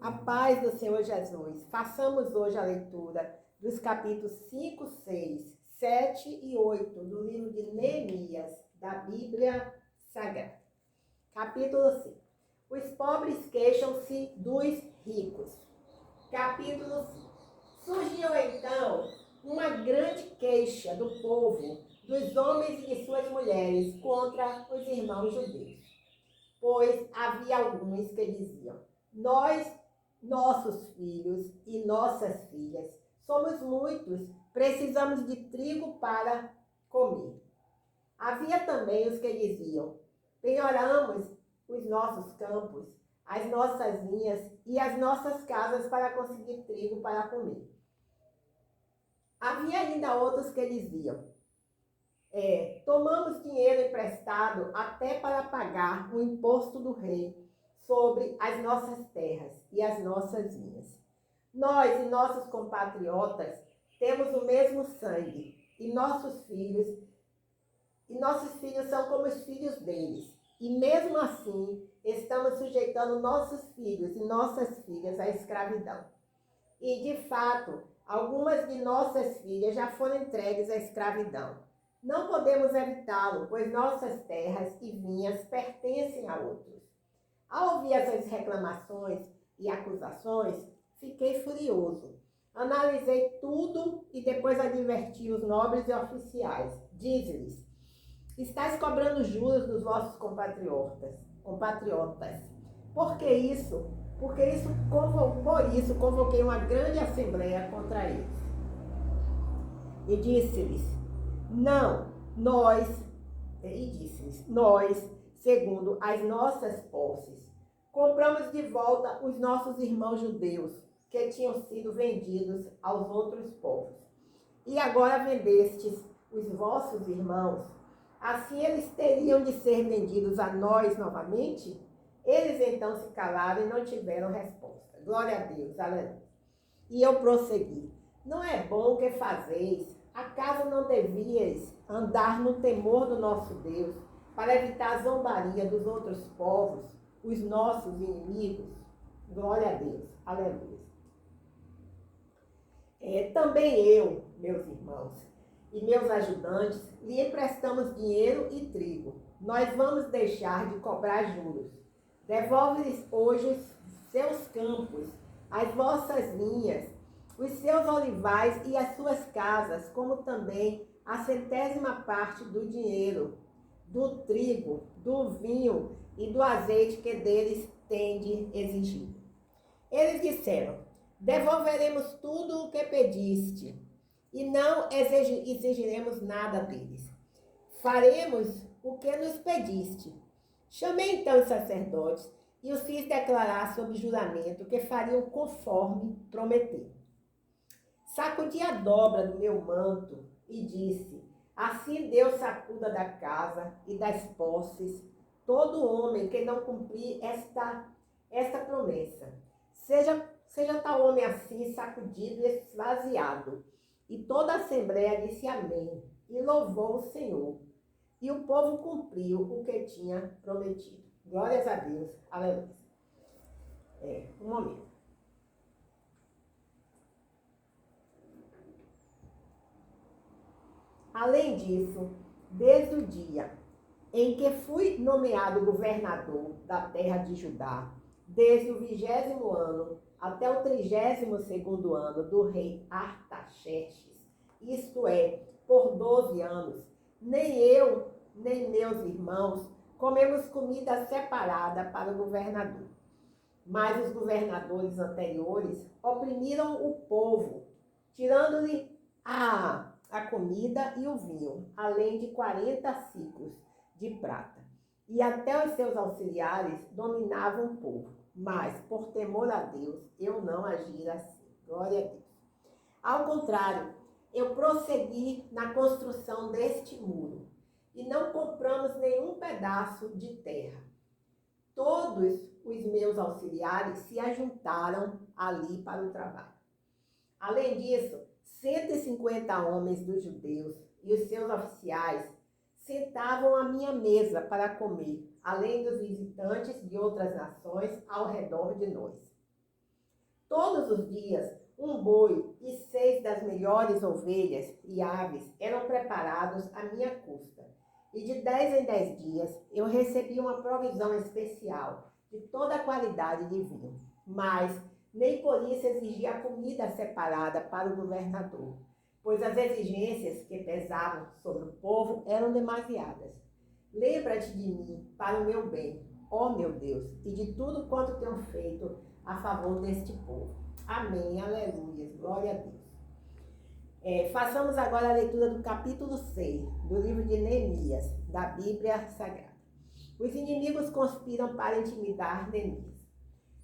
A paz do Senhor Jesus. Façamos hoje a leitura dos capítulos 5, 6, 7 e 8 do livro de Neemias, da Bíblia Sagrada. Capítulo 5. Os pobres queixam-se dos ricos. Capítulo 5. Surgiu então uma grande queixa do povo, dos homens e de suas mulheres, contra os irmãos judeus. Pois havia alguns que diziam: nossos filhos e nossas filhas, somos muitos, precisamos de trigo para comer. Havia também os que diziam: penhoramos os nossos campos, as nossas vinhas e as nossas casas para conseguir trigo para comer. Havia ainda outros que diziam: tomamos dinheiro emprestado até para pagar o imposto do rei sobre as nossas terras e as nossas vinhas. Nós e nossos compatriotas temos o mesmo sangue, e nossos filhos são como os filhos deles. E mesmo assim, estamos sujeitando nossos filhos e nossas filhas à escravidão. E, de fato, algumas de nossas filhas já foram entregues à escravidão. Não podemos evitá-lo, pois nossas terras e vinhas pertencem a outros. Ao ouvir essas reclamações e acusações, fiquei furioso. Analisei tudo e depois adverti os nobres e oficiais. Disse-lhes: estáis cobrando juros dos vossos compatriotas. Por isso convoquei uma grande assembleia contra eles. E disse-lhes: nós, segundo as nossas posses, compramos de volta os nossos irmãos judeus, que tinham sido vendidos aos outros povos. E agora vendestes os vossos irmãos, assim eles teriam de ser vendidos a nós novamente? Eles então se calaram e não tiveram resposta. Glória a Deus, aleluia. E eu prossegui: não é bom o que fazeis? Acaso não devíeis andar no temor do nosso Deus, para evitar a zombaria dos outros povos, os nossos inimigos? Glória a Deus, aleluia. Também eu, meus irmãos, e meus ajudantes, lhe emprestamos dinheiro e trigo. Nós vamos deixar de cobrar juros. Devolve-lhes hoje os seus campos, as vossas vinhas, os seus olivais e as suas casas, como também a 100ª parte do dinheiro, do trigo, do vinho e do azeite que deles tende exigido. Eles disseram: devolveremos tudo o que pediste e não exigiremos nada deles. Faremos o que nos pediste. Chamei então os sacerdotes e os fiz declarar sob juramento que fariam conforme prometeram. Sacudi a dobra do meu manto e disse: assim Deus sacuda da casa e das posses todo homem que não cumprir esta promessa. Seja tal homem assim sacudido e esvaziado. E toda a assembleia disse amém e louvou o Senhor. E o povo cumpriu o que tinha prometido. Glórias a Deus. Aleluia. Um momento. Além disso, desde o dia em que fui nomeado governador da terra de Judá, desde o 20º ano até o 32º ano do rei Artaxerxes, isto é, por 12 anos, nem eu, nem meus irmãos comemos comida separada para o governador. Mas os governadores anteriores oprimiram o povo, tirando-lhe a comida e o vinho, além de 40 ciclos de prata. E até os seus auxiliares dominavam o povo. Mas, por temor a Deus, eu não agi assim. Glória a Deus. Ao contrário, eu prossegui na construção deste muro e não compramos nenhum pedaço de terra. Todos os meus auxiliares se ajuntaram ali para o trabalho. Além disso, 150 homens dos judeus e os seus oficiais sentavam à minha mesa para comer, além dos visitantes de outras nações ao redor de nós. Todos os dias, um boi e 6 das melhores ovelhas e aves eram preparados à minha custa. E de 10 em 10 dias eu recebia uma provisão especial de toda a qualidade de vinho. Mas nem por isso exigia comida separada para o governador, pois as exigências que pesavam sobre o povo eram demasiadas. Lembra-te de mim para o meu bem, ó meu Deus, e de tudo quanto tenho feito a favor deste povo. Amém, aleluia, glória a Deus. Façamos agora a leitura do capítulo 6, do livro de Neemias, da Bíblia Sagrada. Os inimigos conspiram para intimidar Neemias.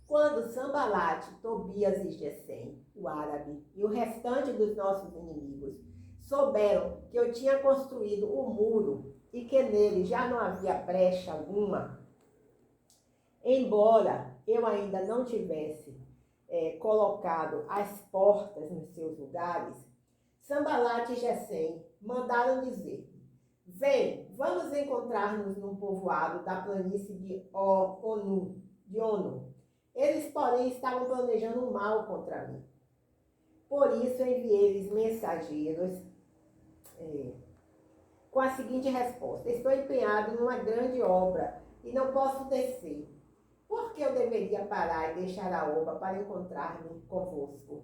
Quando Sambalate, Tobias e Gesem, o árabe, e o restante dos nossos inimigos souberam que eu tinha construído o muro e que nele já não havia brecha alguma, embora eu ainda não tivesse colocado as portas nos seus lugares, Sambalate e Gesem mandaram dizer: vem, vamos encontrar-nos num povoado da planície de Onu. Eles, porém, estavam planejando um mal contra mim. Por isso enviei-lhes mensageiros com a seguinte resposta: estou empenhado numa grande obra e não posso descer. Por que eu deveria parar e deixar a obra para encontrar-me convosco?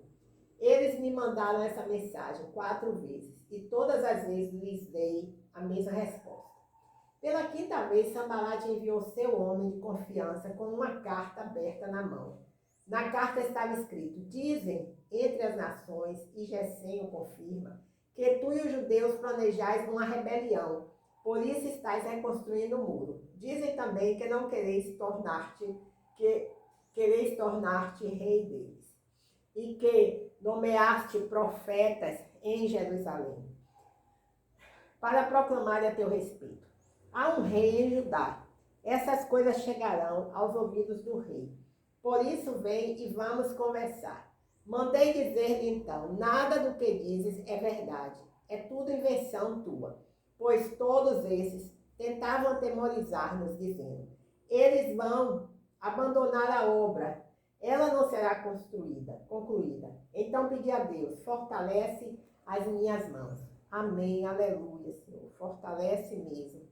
Eles me mandaram essa mensagem 4 vezes e todas as vezes lhes dei a mesma resposta. Pela 5ª vez, Sambalate enviou seu homem de confiança com uma carta aberta na mão. Na carta estava escrito: dizem entre as nações, e Gesem o confirma, que tu e os judeus planejais uma rebelião, por isso estáis reconstruindo o muro. Dizem também que não quereis tornar-te rei deles, e que nomeaste profetas em Jerusalém, para proclamar a teu respeito. Há um rei em Judá. Essas coisas chegarão aos ouvidos do rei. Por isso vem e vamos conversar. Mandei dizer-lhe então: nada do que dizes é verdade. É tudo invenção tua. Pois todos esses tentavam atemorizar-nos, dizendo: eles vão abandonar a obra. Ela não será concluída. Então pedi a Deus: fortalece as minhas mãos. Amém, aleluia, Senhor. Fortalece mesmo.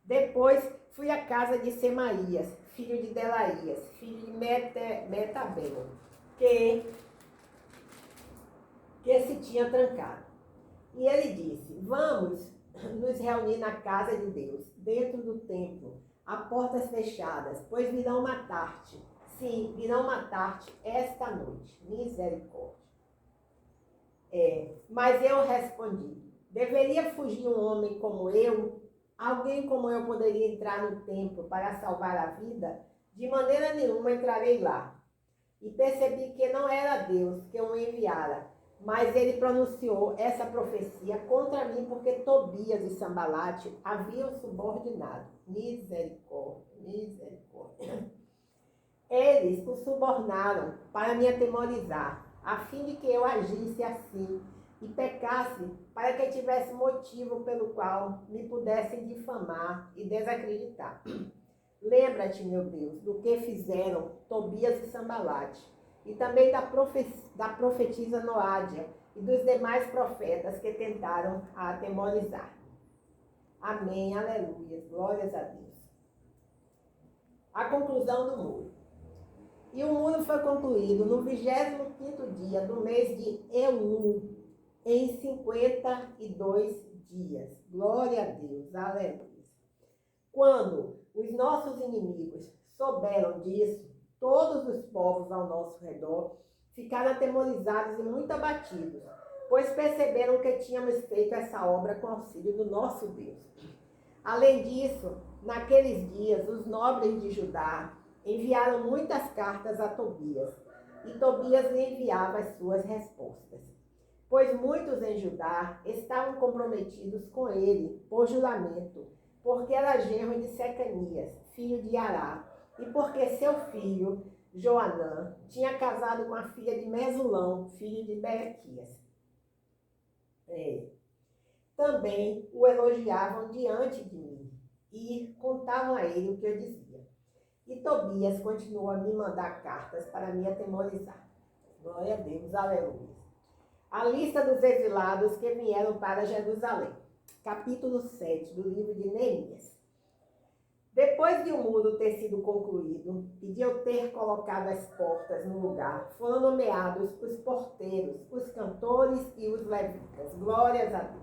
Depois fui à casa de Semaías, filho de Delaías, filho de Metabel, que se tinha trancado. E ele disse: vamos nos reunir na casa de Deus, dentro do templo, a portas fechadas, pois virão matar-te. Sim, virão matar-te esta noite. Misericórdia. Mas eu respondi: deveria fugir um homem como eu? Alguém como eu poderia entrar no templo para salvar a vida? De maneira nenhuma entrarei lá. E percebi que não era Deus que o enviara, mas ele pronunciou essa profecia contra mim porque Tobias e Sambalate haviam subordinado. Misericórdia, misericórdia. Eles o subornaram para me atemorizar, a fim de que eu agisse assim e pecasse, para que tivesse motivo pelo qual me pudessem difamar e desacreditar. Lembra-te, meu Deus, do que fizeram Tobias e Sambalate, e também da profetisa Noádia e dos demais profetas que tentaram a atemorizar. Amém, aleluia, glórias a Deus. A conclusão do muro. E o muro foi concluído no 25º dia do mês de Elul, em 52 dias. Glória a Deus, aleluia. Quando os nossos inimigos souberam disso, todos os povos ao nosso redor ficaram atemorizados e muito abatidos, pois perceberam que tínhamos feito essa obra com auxílio do nosso Deus. Além disso, naqueles dias, os nobres de Judá enviaram muitas cartas a Tobias, e Tobias lhe enviava as suas respostas. Pois muitos em Judá estavam comprometidos com ele por juramento, porque era genro de Secanias, filho de Ará, e porque seu filho, Joanã, tinha casado com a filha de Mesulão, filho de Berequias. Também o elogiavam diante de mim, e contavam a ele o que eu dizia. E Tobias continuou a me mandar cartas para me atemorizar. Glória a Deus, aleluia. A lista dos exilados que vieram para Jerusalém. Capítulo 7 do livro de Neemias. Depois de o muro ter sido concluído e de eu ter colocado as portas no lugar, foram nomeados os porteiros, os cantores e os levitas. Glórias a Deus.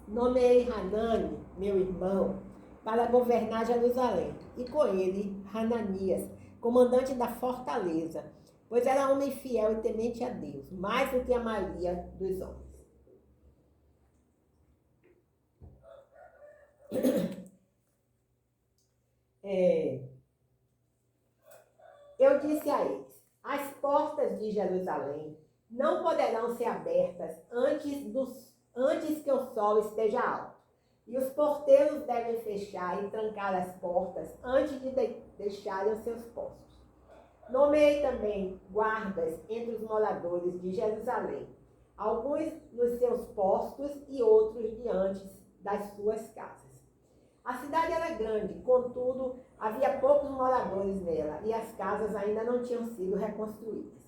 Nomeei Hanani, meu irmão, para governar Jerusalém, e com ele Hananias, comandante da fortaleza, pois era homem fiel e temente a Deus, mais do que a maioria dos homens. Eu disse a eles: as portas de Jerusalém não poderão ser abertas antes que o sol esteja alto. E os porteiros devem fechar e trancar as portas antes de deixarem os seus postos. Nomeei também guardas entre os moradores de Jerusalém, alguns nos seus postos e outros diante das suas casas. A cidade era grande, contudo, havia poucos moradores nela e as casas ainda não tinham sido reconstruídas.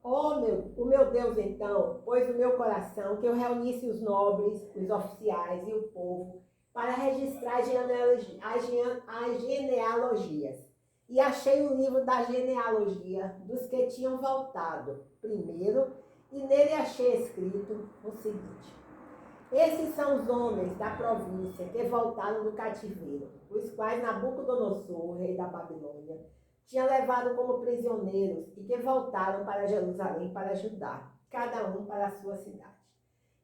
O meu Deus, então, pôs no meu coração que eu reunisse os nobres, os oficiais e o povo para registrar as genealogias. E achei o livro da genealogia dos que tinham voltado primeiro, e nele achei escrito o seguinte: esses são os homens da província que voltaram do cativeiro, os quais Nabucodonosor, rei da Babilônia, tinha levado como prisioneiros e que voltaram para Jerusalém para Judá, cada um para a sua cidade.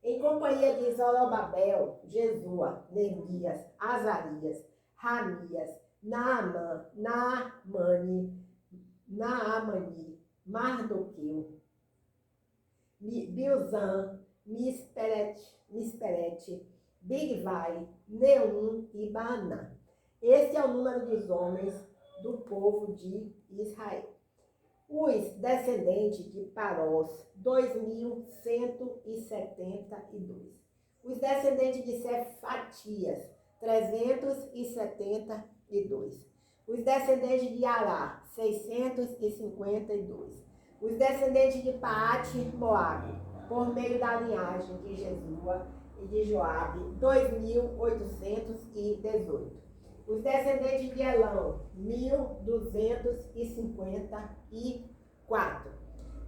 Em companhia de Zorobabel, Jesua, Neemias, Azarias, Ramias, Naamani, Mardoqueu, Bilzan, Misperete, Bigvai, Neum e Baanã. Este é o número dos homens do povo de Israel. Os descendentes de Parós, 2.172. Os descendentes de Cefatias, 372. Os descendentes de Ará, 652. Os descendentes de Paate-Moabe, por meio da linhagem de Jesua e de Joabe, 2.818. Os descendentes de Elão, 1.254.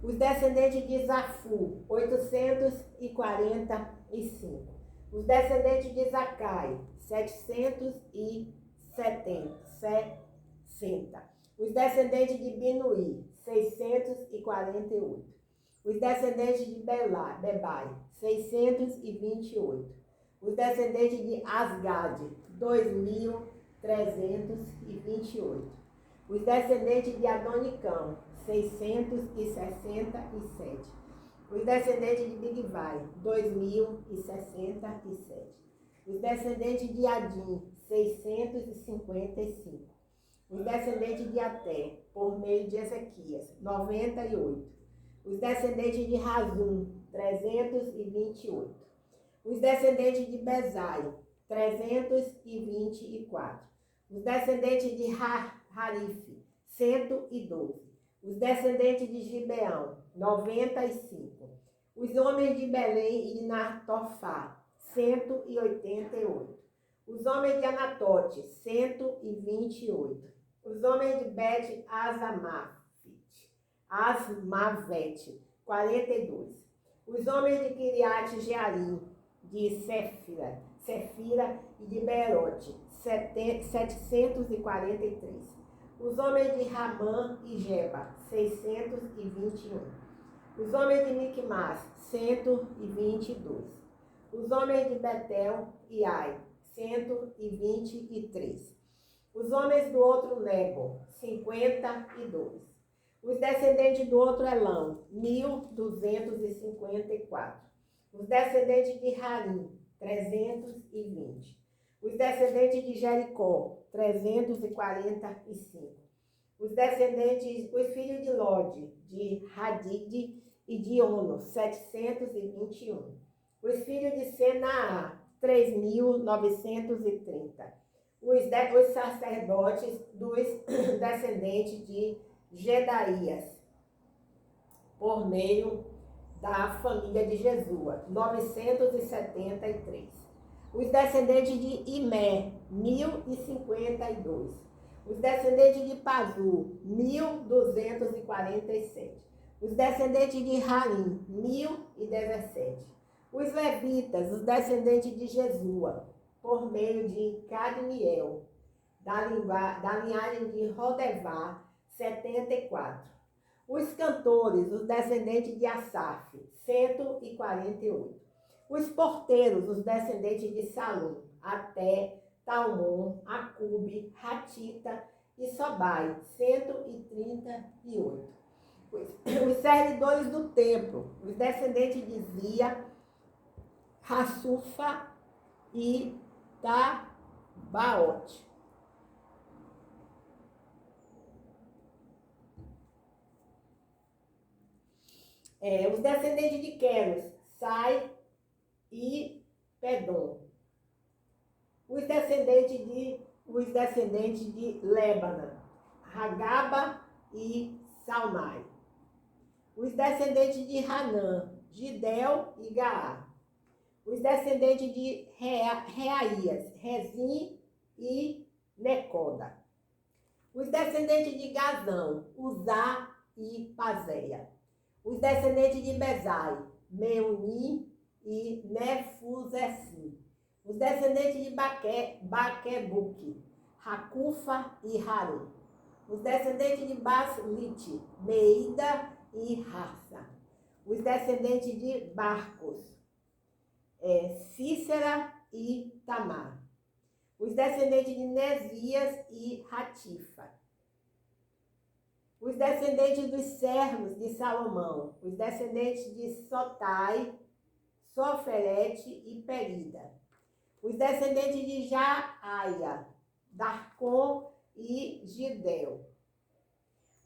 Os descendentes de Zafu, 845. Os descendentes de Zacai, 760. Os descendentes de Binuí, 648. Os descendentes de Bebai, 628. Os descendentes de Asgade, 2.328. Os descendentes de Adonicão, 667. Os descendentes de Bigvai, 2.067. Os descendentes de Adim, 655. Os descendentes de Até, por meio de Ezequias, 98. Os descendentes de Razum, 328. Os descendentes de Bezai, 324. Os descendentes de Harife, 112. Os descendentes de Gibeão, 95. Os homens de Belém e de Natofá, 188. Os homens de Anatote, 128. Os homens de Asmavete, 42. Os homens de Kiriate Jearim, de Sefira e de Beerote, 743. Os homens de Ramã e Geba, 621. Os homens de Miquimás, 122. Os homens de Betel e Ai, 123. Os homens do outro Nebo, 52. Os descendentes do outro Elão, 1.254. Os descendentes de Harim, 320. Os descendentes de Jericó, 345. Os filhos de Lode, de Hadid e de Ono, 721. Os filhos de Senaá, 3.930. Os sacerdotes dos descendentes de Gedaías, por meio da família de Jesua, 973. Os descendentes de Imé, 1052. Os descendentes de Pazu, 1247. Os descendentes de Harim, 1017. Os levitas, os descendentes de Jesua, por meio de Cadmiel, da linhagem de Rodevá, 74. Os cantores, os descendentes de Asaf, 148. Os porteiros, os descendentes de Salum, até Talmon, Acube, Ratita e Sobai, 138. Os servidores do templo, os descendentes de Zia, Hassufa e Tabaote. Os descendentes de Queros, Sai e Pedom. Os descendentes de Lébana, Hagaba e Salmai. Os descendentes de Hanã, Gidel e Gaá. Os descendentes de Reaías, Rezim e Necoda. Os descendentes de Gazão, Uzá e Pazéia. Os descendentes de Bezai, Meuni e Nefusessim. Os descendentes de Baquebuque, Hacufa e Harum. Os descendentes de Baslite, Meida e Harsa. Os descendentes de Barcos, Cícera e Tamar. Os descendentes de Nesias e Ratifa. Os descendentes dos servos de Salomão, os descendentes de Sotai, Soferete e Perida. Os descendentes de Jaaia, Darcon e Gidel.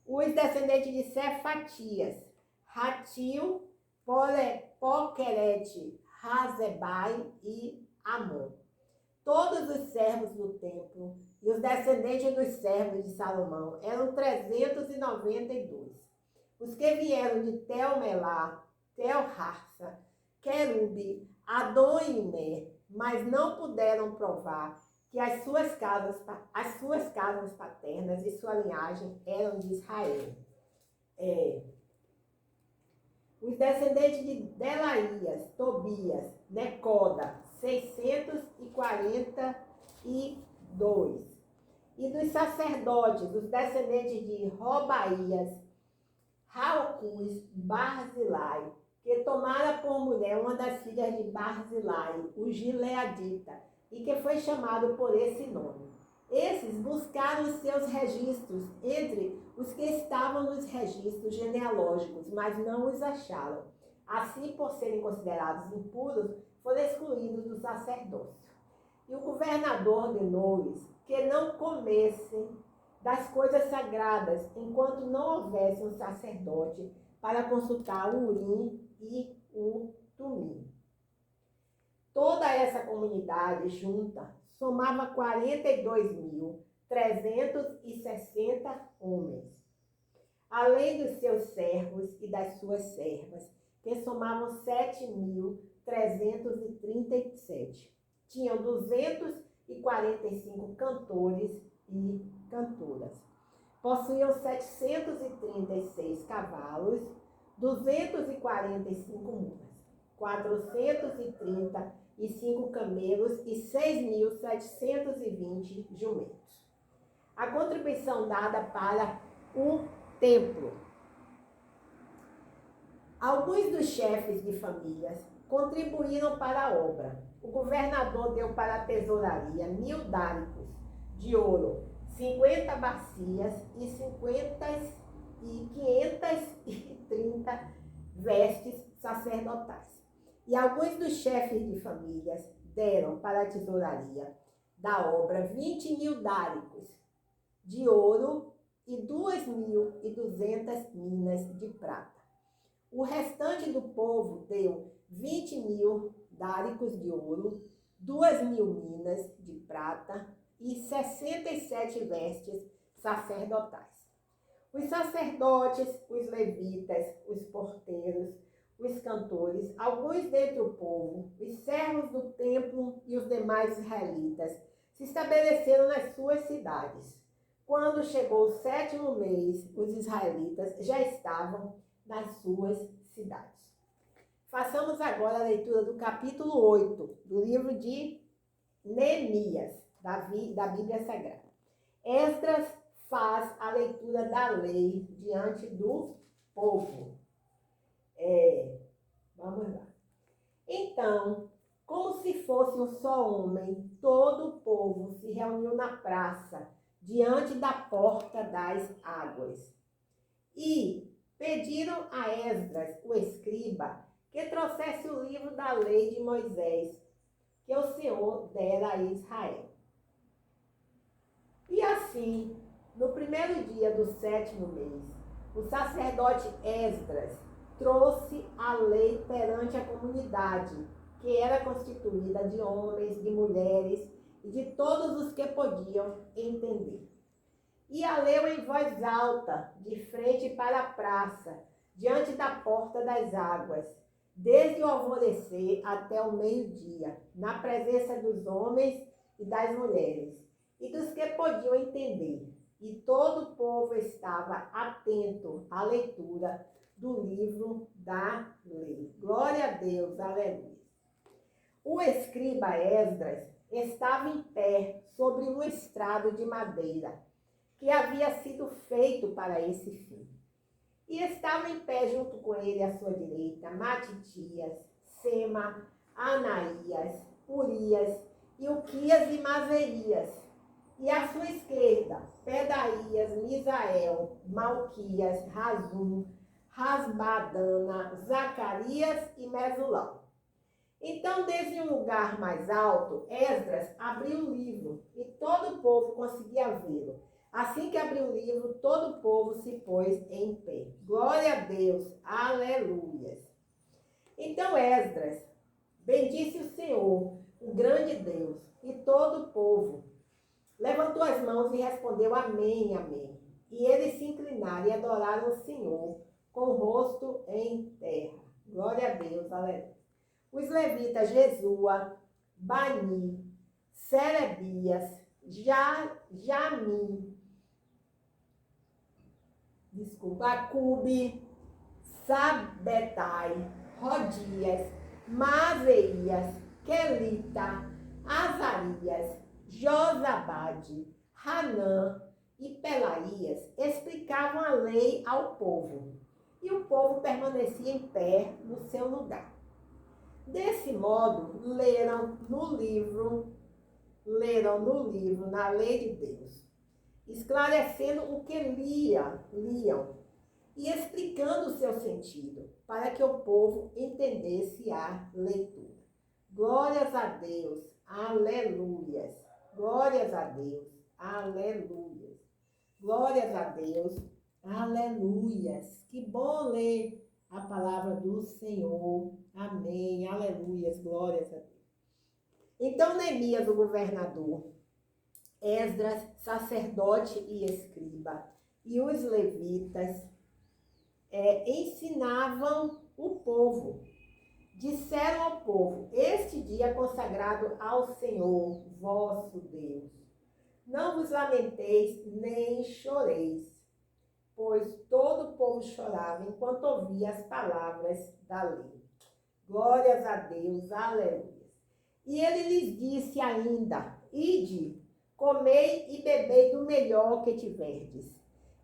Os descendentes de Cefatias, Ratil, Poquerete, Razebai e Amon. Todos os servos do templo e os descendentes dos servos de Salomão eram 392. Os que vieram de Tel-Melá, Tel-Harsa, Querube, Adon-Imé, mas não puderam provar que as suas casas paternas e sua linhagem eram de Israel. Os descendentes de Delaías, Tobias, Necoda, 642. E dos sacerdotes, os descendentes de Robaías, Raucus, Barzilai, que tomara por mulher uma das filhas de Barzilai, o Gileadita, e que foi chamado por esse nome. Esses buscaram os seus registros entre os que estavam nos registros genealógicos, mas não os acharam. Assim, por serem considerados impuros, foram excluídos do sacerdócio. E o governador ordenou-lhes que não comessem das coisas sagradas, enquanto não houvesse um sacerdote para consultar o Urim e o Tumim. Toda essa comunidade junta somava 42.360 homens, além dos seus servos e das suas servas, que somavam 7.337. Tinham 245 cantores e cantoras. Possuíam 736 cavalos, 245 mulas, 435 camelos e 6.720 jumentos. A contribuição dada para o templo. Alguns dos chefes de famílias contribuíram para a obra. O governador deu para a tesouraria 1.000 dáricos de ouro, 50 bacias e 530 vestes sacerdotais. E alguns dos chefes de famílias deram para a tesouraria da obra 20.000 dáricos de ouro e 2.200 minas de prata. O restante do povo deu 20.000 dáricos de ouro, 2.000 minas de prata e 67 vestes sacerdotais. Os sacerdotes, os levitas, os porteiros, os cantores, alguns dentre o povo, os servos do templo e os demais israelitas se estabeleceram nas suas cidades. Quando chegou o 7º mês, os israelitas já estavam nas suas cidades. Façamos agora a leitura do capítulo 8 do livro de Neemias, da Bíblia Sagrada. Esdras faz a leitura da lei diante do povo. Vamos lá. Então, como se fosse um só homem, todo o povo se reuniu na praça, diante da porta das águas. E pediram a Esdras, o escriba, que trouxesse o livro da lei de Moisés, que o Senhor dera a Israel. E assim, no primeiro dia do 7º mês, o sacerdote Esdras trouxe a lei perante a comunidade, que era constituída de homens, de mulheres e de todos os que podiam entender. E a leu em voz alta, de frente para a praça, diante da porta das águas, desde o alvorecer até o meio-dia, na presença dos homens e das mulheres, e dos que podiam entender. E todo o povo estava atento à leitura do livro da lei. Glória a Deus, aleluia. O escriba Esdras estava em pé sobre um estrado de madeira, que havia sido feito para esse fim. E estava em pé junto com ele à sua direita Matitias, Sema, Anaías, Urias, Ilquias e Mazerias. E à sua esquerda, Pedaías, Misael, Malquias, Razum, Rasbadana, Zacarias e Mesulão. Então, desde um lugar mais alto, Esdras abriu o livro e todo o povo conseguia vê-lo. Assim que abriu o livro, todo o povo se pôs em pé. Glória a Deus, aleluias. Então Esdras bendisse o Senhor, o grande Deus, e todo o povo levantou as mãos e respondeu amém, amém. E eles se inclinaram e adoraram o Senhor com o rosto em terra. Glória a Deus, aleluia. Os levitas Jesua, Bani, Serebias, Acube, Sabetai, Rodias, Mazeias, Quelita, Azarias, Josabade, Hanã e Pelaías explicavam a lei ao povo, e o povo permanecia em pé no seu lugar. Desse modo, leram no livro, na lei de Deus, esclarecendo o que liam e explicando o seu sentido, para que o povo entendesse a leitura. Glórias a Deus, aleluias. Glórias a Deus, aleluias. Glórias a Deus, aleluias. Que bom ler a palavra do Senhor. Amém, aleluias, glórias a Deus. Então Neemias, o governador, Esdras, sacerdote e escriba, e os levitas ensinavam o povo. Disseram ao povo: este dia é consagrado ao Senhor, vosso Deus. Não vos lamenteis, nem choreis, pois todo o povo chorava enquanto ouvia as palavras da lei. Glórias a Deus, aleluia. E ele lhes disse ainda: ide, comei e bebei do melhor que tiverdes,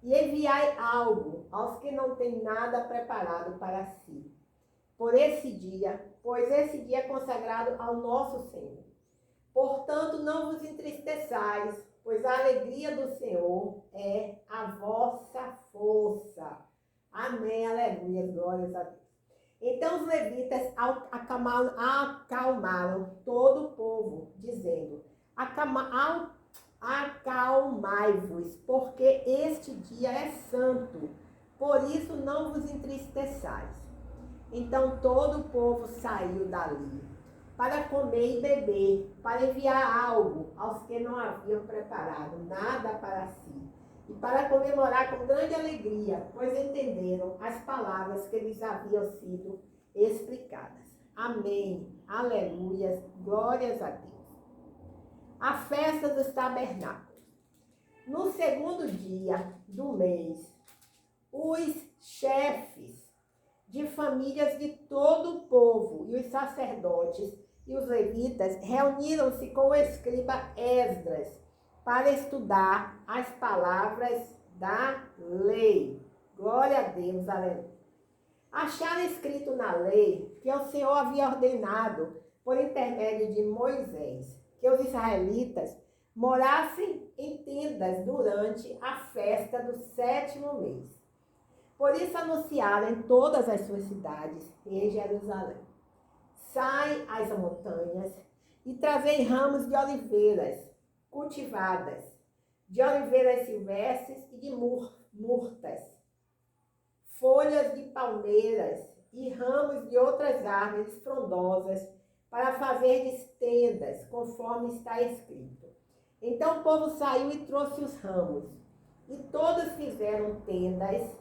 e enviai algo aos que não têm nada preparado para si. Pois esse dia é consagrado ao nosso Senhor. Portanto, não vos entristeçais, pois a alegria do Senhor é a vossa força. Amém, aleluia, glórias a Deus. Então os levitas acalmaram todo o povo, dizendo: acalmai-vos, porque este dia é santo, por isso não vos entristeçais. Então todo o povo saiu dali para comer e beber, para enviar algo aos que não haviam preparado nada para si. e para comemorar com grande alegria, pois entenderam as palavras que lhes haviam sido explicadas. Amém. Aleluias. Glórias a Deus. A festa dos tabernáculos. No segundo dia do mês, os chefes de famílias de todo o povo e os sacerdotes e os levitas reuniram-se com o escriba Esdras para estudar as palavras da lei. Glória a Deus, aleluia. Acharam escrito na lei que o Senhor havia ordenado, por intermédio de Moisés, que os israelitas morassem em tendas durante a festa do 7º mês. Por isso anunciaram em todas as suas cidades e em Jerusalém: sai às montanhas e trazei ramos de oliveiras cultivadas, de oliveiras silvestres e de murtas, folhas de palmeiras e ramos de outras árvores frondosas, para fazer tendas, conforme está escrito. Então o povo saiu e trouxe os ramos, e todos fizeram tendas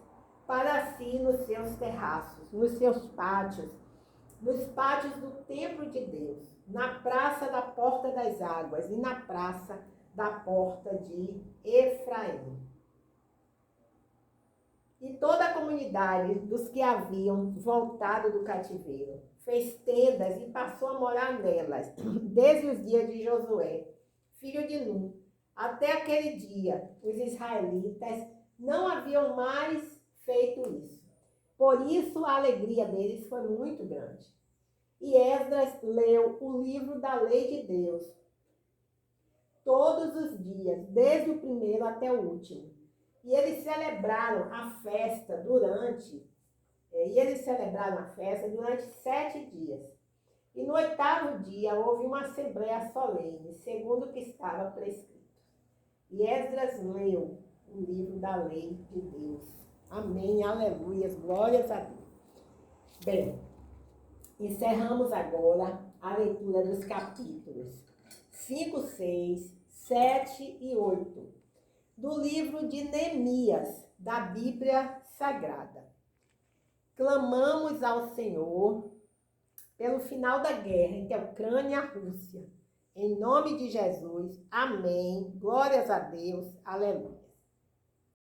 para si nos seus terraços, nos seus pátios, nos pátios do templo de Deus, na praça da porta das águas e na praça da porta de Efraim. E toda a comunidade dos que haviam voltado do cativeiro fez tendas e passou a morar nelas, desde os dias de Josué, filho de Nun. Até aquele dia, os israelitas não haviam mais feito isso. Por isso, a alegria deles foi muito grande. E Esdras leu o livro da lei de Deus todos os dias, desde o primeiro até o último. E eles celebraram a festa durante 7 dias. E no 8º dia houve uma assembleia solene, segundo o que estava prescrito. E Esdras leu o livro da lei de Deus. Amém, aleluias, glórias a Deus. Bem, encerramos agora a leitura dos capítulos 5, 6, 7 e 8 do livro de Neemias, da Bíblia Sagrada. Clamamos ao Senhor pelo final da guerra entre a Ucrânia e a Rússia. Em nome de Jesus, amém. Glórias a Deus, aleluia.